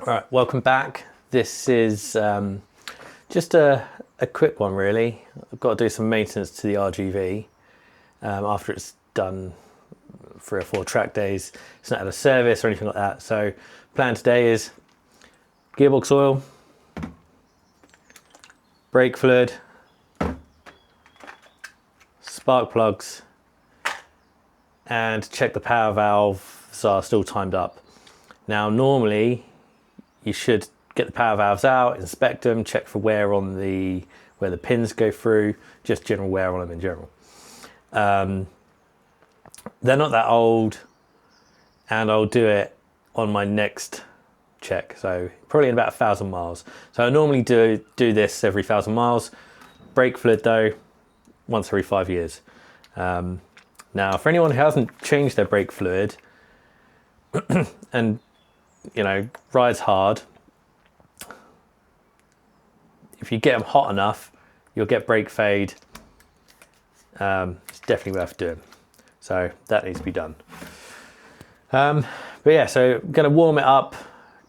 Right, welcome back. This is just a quick one really. I've got to do some maintenance to the RGV after it's done 3 or 4 track days. It's not had a service or anything like that. So plan today is gearbox oil, brake fluid, spark plugs, and check the power valves are still timed up. Now normally you should get the power valves out, inspect them, check for wear on where the pins go through, just general wear on them in general. They're not that old, and I'll do it on my next check, so probably in about 1,000 miles. So I normally do this every 1,000 miles. Brake fluid though, once every 5 years. Now for anyone who hasn't changed their brake fluid and rides hard, if you get them hot enough, you'll get brake fade. It's definitely worth doing. So that needs to be done. But yeah, so I'm gonna warm it up,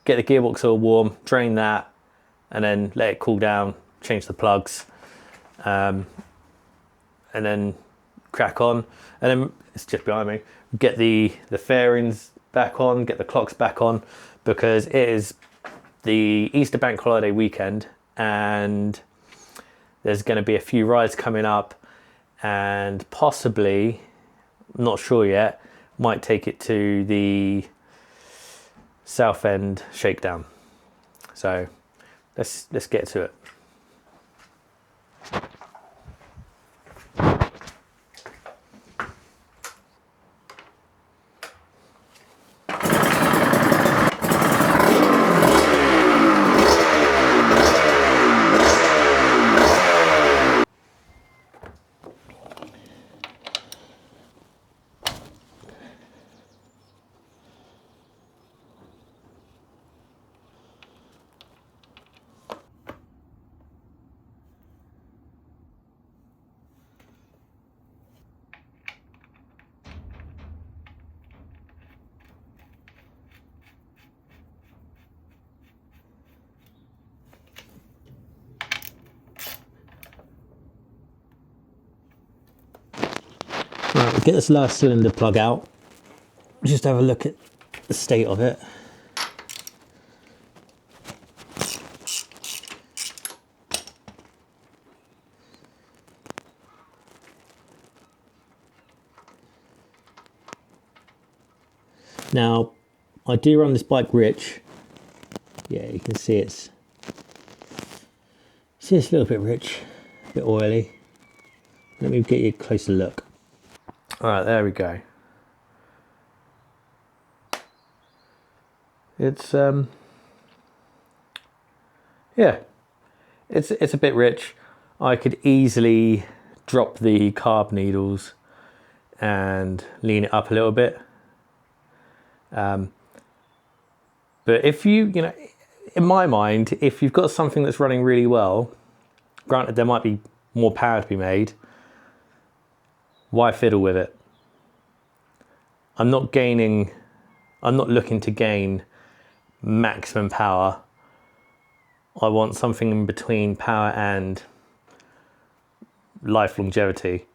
get the gearbox oil warm, drain that, and then let it cool down, change the plugs, and then crack on. And then it's just behind me. Get the fairings back on, get the clocks back on, because it is the Easter bank holiday weekend and there's going to be a few rides coming up, and possibly, not sure yet, might take it to the South End shakedown. So let's get to it. Right, we'll get this last cylinder plug out, just have a look at the state of it. Now, I do run this bike rich. Yeah, you can see it's a little bit rich, a bit oily. Let me get you a closer look. All right, there we go. It's yeah, it's a bit rich. I could easily drop the carb needles and lean it up a little bit. But if in my mind, if you've got something that's running really well, granted there might be more power to be made, why fiddle with it? I'm not looking to gain maximum power. I want something in between power and life longevity.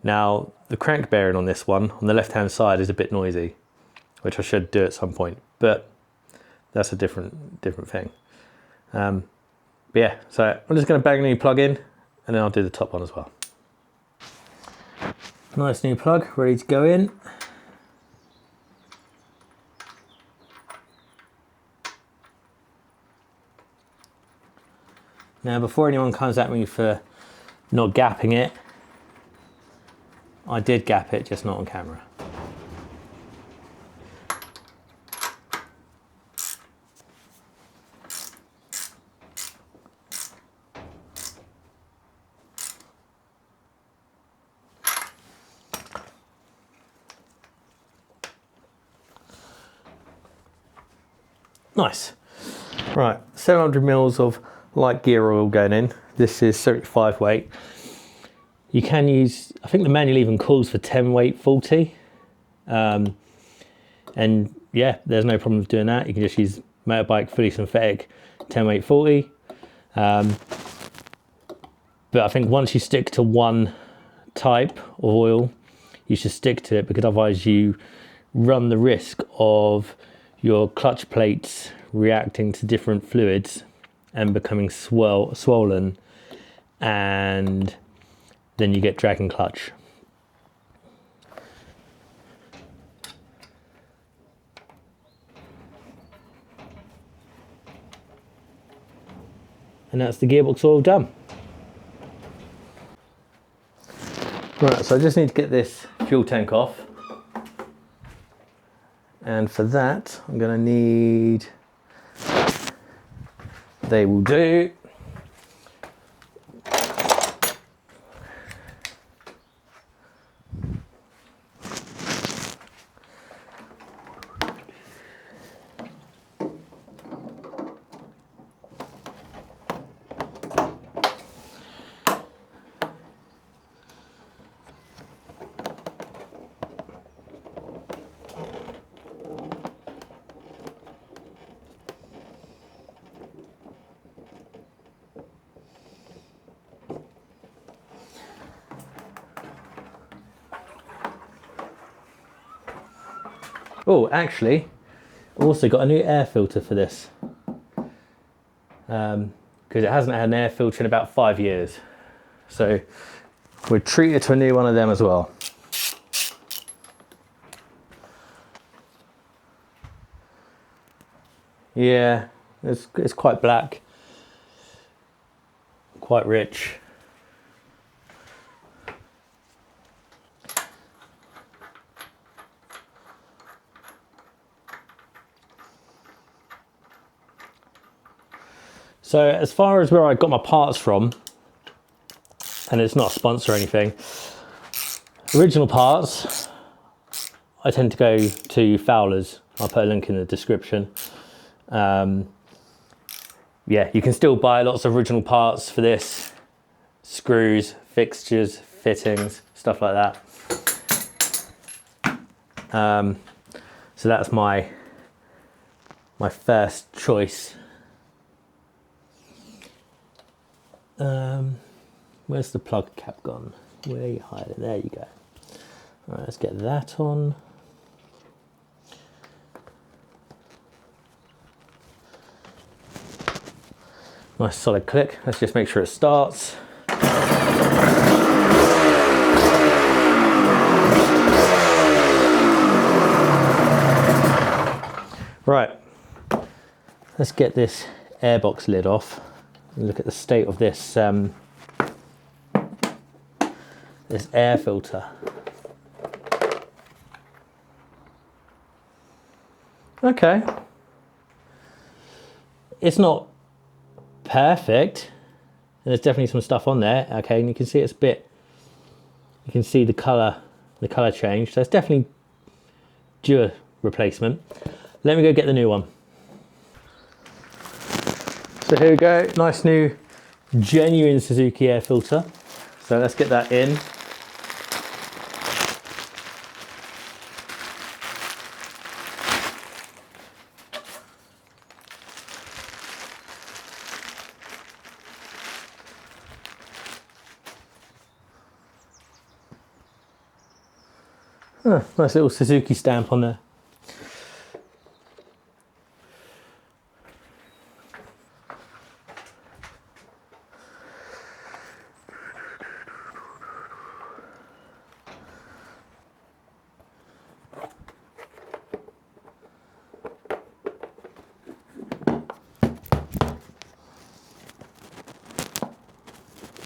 Now, the crank bearing on this one, on the left-hand side, is a bit noisy, which I should do at some point, but that's a different thing. But yeah, so I'm just going to bang a new plug in, and then I'll do the top one as well. Nice new plug, ready to go in. Now, before anyone comes at me for not gapping it, I did gap it, just not on camera. Nice. Right, 700 mils of light gear oil going in. This is 75 weight. You can use, I think the manual even calls for 10 weight 40. And yeah, there's no problem with doing that. You can just use motorbike fully synthetic 10-weight-40. But I think once you stick to one type of oil, you should stick to it, because otherwise you run the risk of your clutch plates reacting to different fluids and becoming swollen, and then you get dragging clutch. And that's the gearbox all done. Right, so I just need to get this fuel tank off. And for that, I'm gonna need, they will do. Oh, actually, also got a new air filter for this, because it hasn't had an air filter in about 5 years. So we're treated to a new one of them as well. Yeah, it's quite black, quite rich. So as far as where I got my parts from, and it's not a sponsor or anything, original parts, I tend to go to Fowlers. I'll put a link in the description. Yeah, you can still buy lots of original parts for this. Screws, fixtures, fittings, stuff like that. So that's my first choice. Where's the plug cap gone? Where you hide it? There you go. All right, let's get that on. Nice solid click. Let's just make sure it starts. Right, let's get this airbox lid off and look at the state of this this air filter. Okay, it's not perfect, and there's definitely some stuff on there. Okay, and you can see it's a bit, you can see the color change, so it's definitely due a replacement. Let me go get the new one. So here we go, nice new genuine Suzuki air filter. So let's get that in. Oh, nice little Suzuki stamp on there.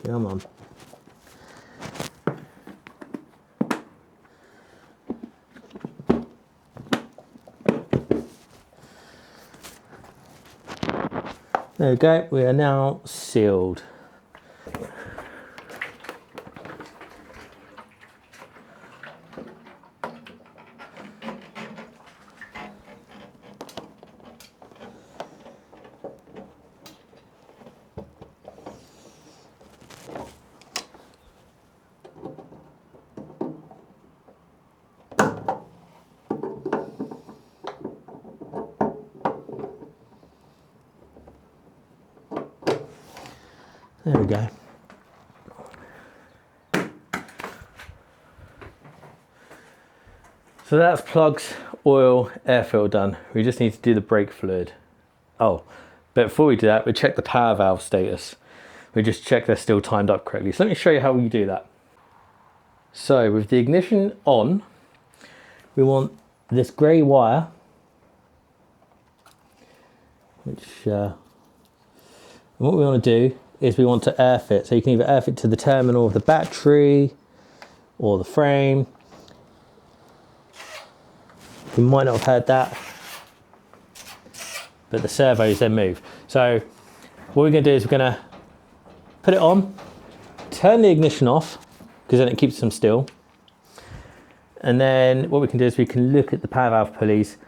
Come on. There we go, we are now sealed. There we go. So that's plugs, oil, airfill done. We just need to do the brake fluid. Oh, but before we do that, we check the power valve status. We just check they're still timed up correctly. So let me show you how we do that. So with the ignition on, we want this grey wire, which what we want to do is we want to air fit. So you can either air fit to the terminal of the battery or the frame. You might not have heard that, but the servos then move. So what we're going to do is we're going to put it on, turn the ignition off, because then it keeps them still. And then what we can do is we can look at the power valve pulleys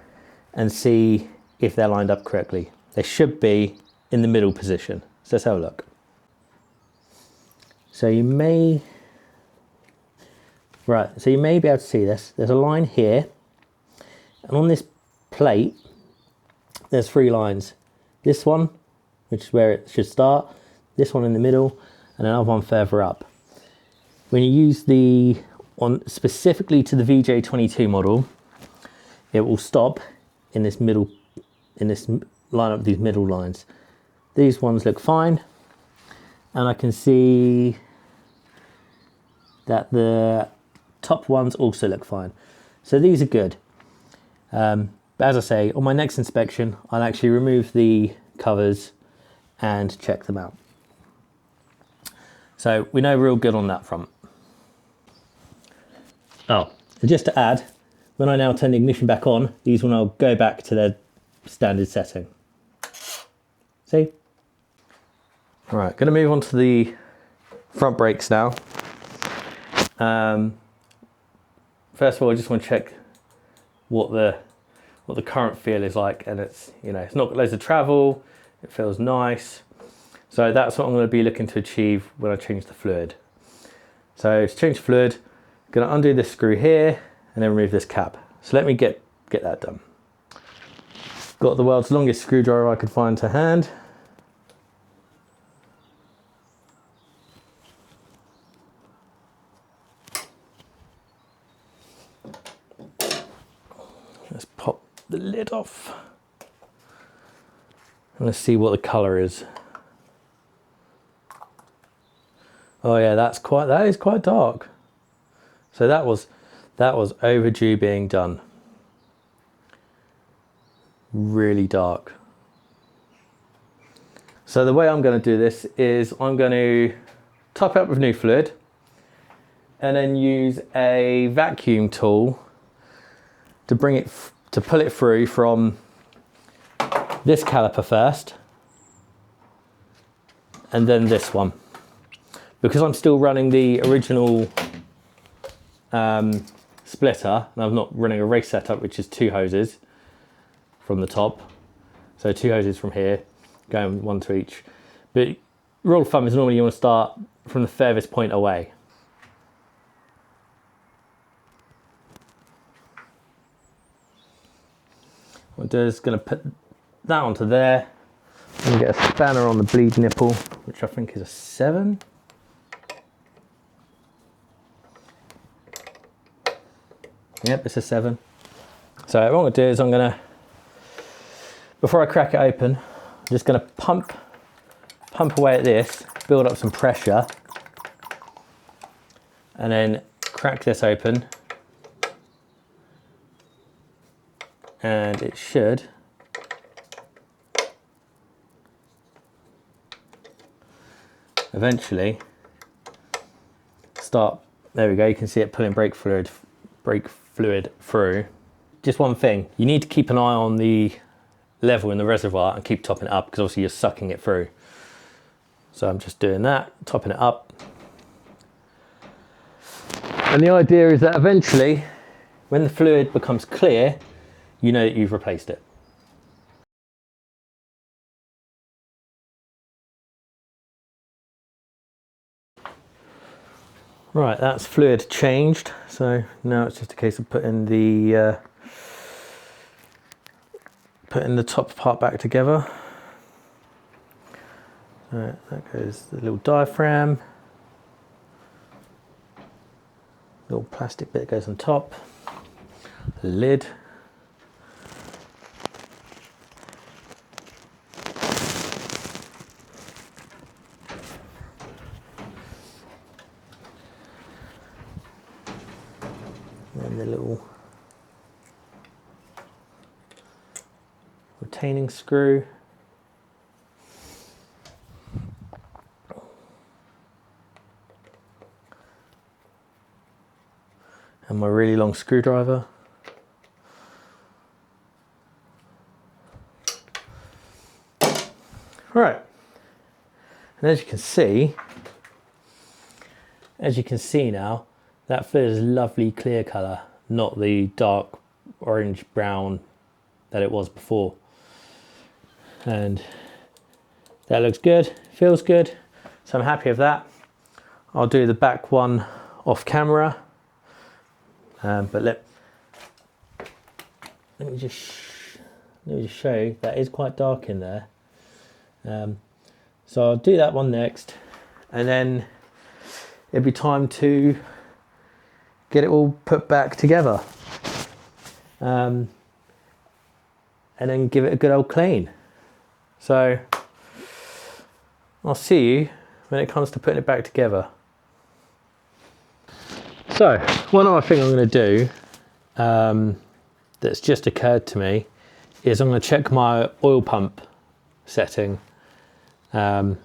and see if they're lined up correctly. They should be in the middle position. So let's have a look. So you may be able to see this. There's a line here. And on this plate, there's 3 lines. This one, which is where it should start, this one in the middle, and another one further up. When you use specifically to the VJ22 model, it will stop in this middle, in this line up these middle lines. These ones look fine, and I can see that the top ones also look fine. So these are good. But as I say, on my next inspection, I'll actually remove the covers and check them out. So we know we're all good on that front. Oh, and just to add, when I now turn the ignition back on, these will now go back to their standard setting. See? All right, gonna move on to the front brakes now. First of all, I just want to check what the current feel is like, and it's, you know, it's not got loads of travel, it feels nice. So that's what I'm going to be looking to achieve when I change the fluid. So to change the fluid, I'm going to undo this screw here and then remove this cap. So let me get that done. Got the world's longest screwdriver I could find to hand. Let's pop the lid off. And let's see what the colour is. Oh yeah, that is quite dark. So that was overdue being done. Really dark. So the way I'm going to do this is I'm going to top it up with new fluid and then use a vacuum tool to pull it through from this caliper first and then this one. Because I'm still running the original splitter, and I'm not running a race setup, which is 2 hoses from the top. So 2 hoses from here, going 1 to each. But rule of thumb is normally you want to start from the furthest point away. What I'm going to put that onto there. and get a spanner on the bleed nipple, which I think is a 7. Yep, it's a 7. So what I'm going to do is I'm going to, before I crack it open, I'm just going to pump away at this, build up some pressure, and then crack this open, and it should eventually start. There we go, you can see it pulling brake fluid through. Just one thing, you need to keep an eye on the level in the reservoir and keep topping it up, because obviously you're sucking it through. So I'm just doing that, topping it up. And the idea is that eventually, when the fluid becomes clear, you know that you've replaced it. Right, that's fluid changed. So now it's just a case of putting the top part back together. Right, that goes the little diaphragm. Little plastic bit goes on top. Lid. And the little retaining screw. And my really long screwdriver. Right, and as you can see now, that fur is lovely clear colour, not the dark orange brown that it was before. And that looks good, feels good, so I'm happy with that. I'll do the back one off camera, but let me just show you, that is quite dark in there. So I'll do that one next, and then it'll be time to get it all put back together, and then give it a good old clean. So I'll see you when it comes to putting it back together. So one other thing I'm going to do that's just occurred to me is I'm going to check my oil pump setting. So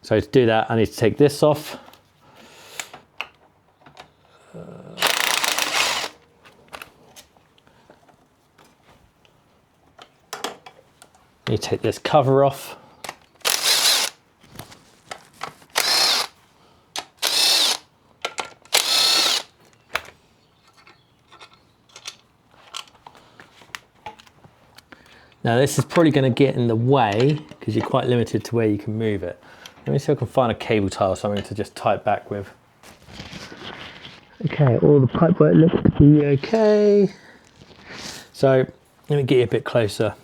to do that, I need to take this off. I need to take this cover off. Now this is probably going to get in the way because you're quite limited to where you can move it. Let me see if I can find a cable tie or something to just tie it back with. Okay, all the pipework looks to be okay. So let me get you a bit closer.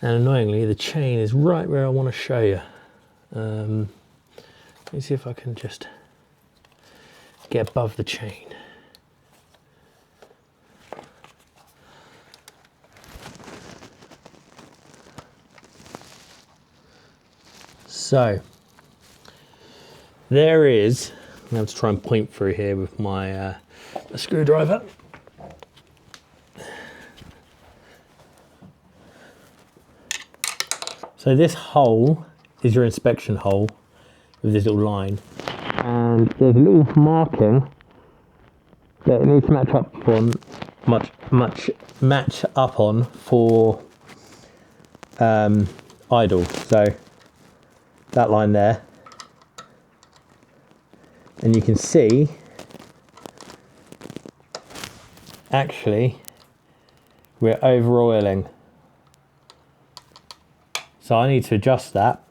And annoyingly, the chain is right where I want to show you. Let me see if I can just get above the chain. So there is, I have to try and point through here with my screwdriver. So this hole is your inspection hole with this little line, and there's a little marking that it needs to match up on, match up on for idle. So that line there, and you can see actually we're over oiling, so I need to adjust that.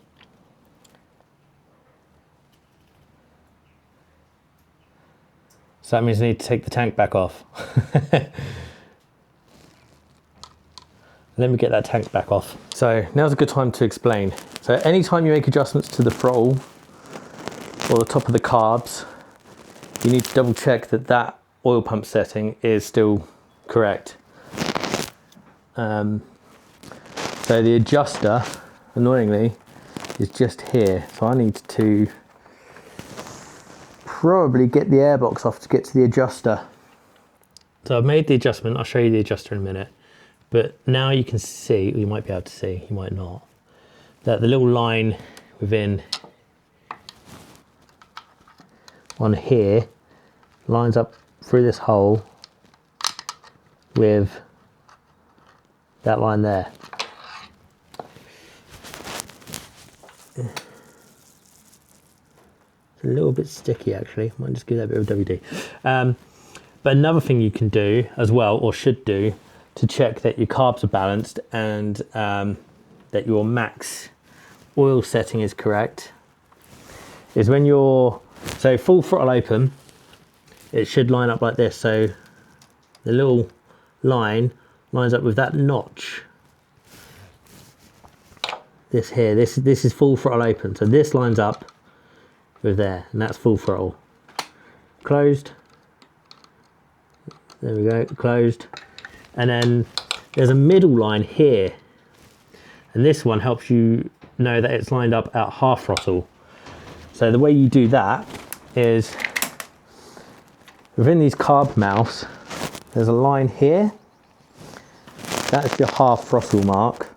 So that means I need to take the tank back off. Let me get that tank back off. So now's a good time to explain. So anytime you make adjustments to the throttle or the top of the carbs, you need to double check that that oil pump setting is still correct. So the adjuster, annoyingly, is just here. So I need to probably get the airbox off to get to the adjuster. So I've made the adjustment. I'll show you the adjuster in a minute. But now you can see, you might be able to see, you might not, that the little line within on here lines up through this hole with that line there. It's a little bit sticky actually, might just give that a bit of WD. But another thing you can do as well, or should do, to check that your carbs are balanced and that your max oil setting is correct, is when you're, so full throttle open, it should line up like this. So the little line lines up with that notch this here, this is full throttle open. So this lines up with there, and that's full throttle. Closed. There we go, closed. And then there's a middle line here. And this one helps you know that it's lined up at half throttle. So the way you do that is within these carb mounts, there's a line here. That's your half throttle mark.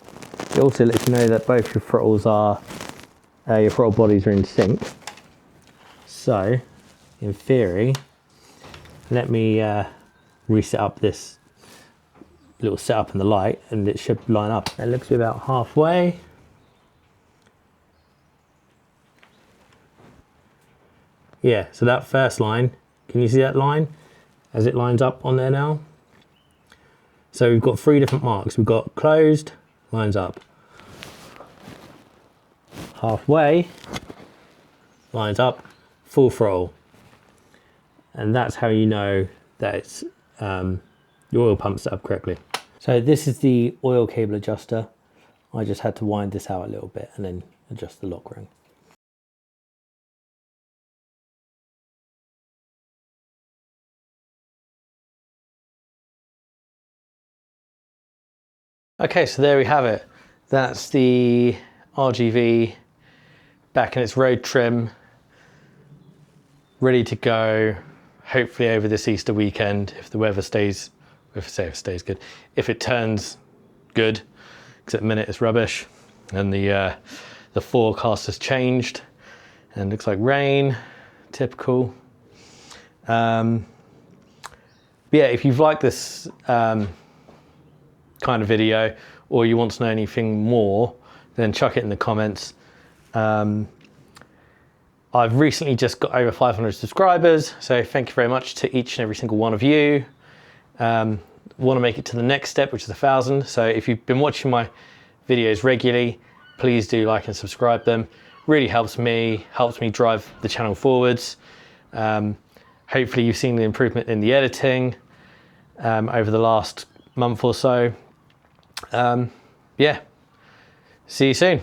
It also lets you know that both your throttles are, your throttle bodies are in sync. So, in theory, let me reset up this little setup in the light, and it should line up. It looks to be about halfway. Yeah, so that first line, can you see that line as it lines up on there now? So we've got 3 different marks. We've got closed, lines up. Halfway, lines up, full throttle. And that's how you know that it's your oil pump set up correctly. So this is the oil cable adjuster. I just had to wind this out a little bit and then adjust the lock ring. Okay, so there we have it. That's the RGV back in its road trim, ready to go, hopefully over this Easter weekend, if the weather stays, if it stays good, if it turns good, because at the minute it's rubbish, and the forecast has changed, and looks like rain, typical. But yeah, if you've liked this kind of video, or you want to know anything more, then chuck it in the comments. I've recently just got over 500 subscribers, so thank you very much to each and every single one of you. Want to make it to the next step, which is 1,000. So if you've been watching my videos regularly, please do like and subscribe them. Really helps me drive the channel forwards. Hopefully you've seen the improvement in the editing over the last month or so. Yeah, see you soon.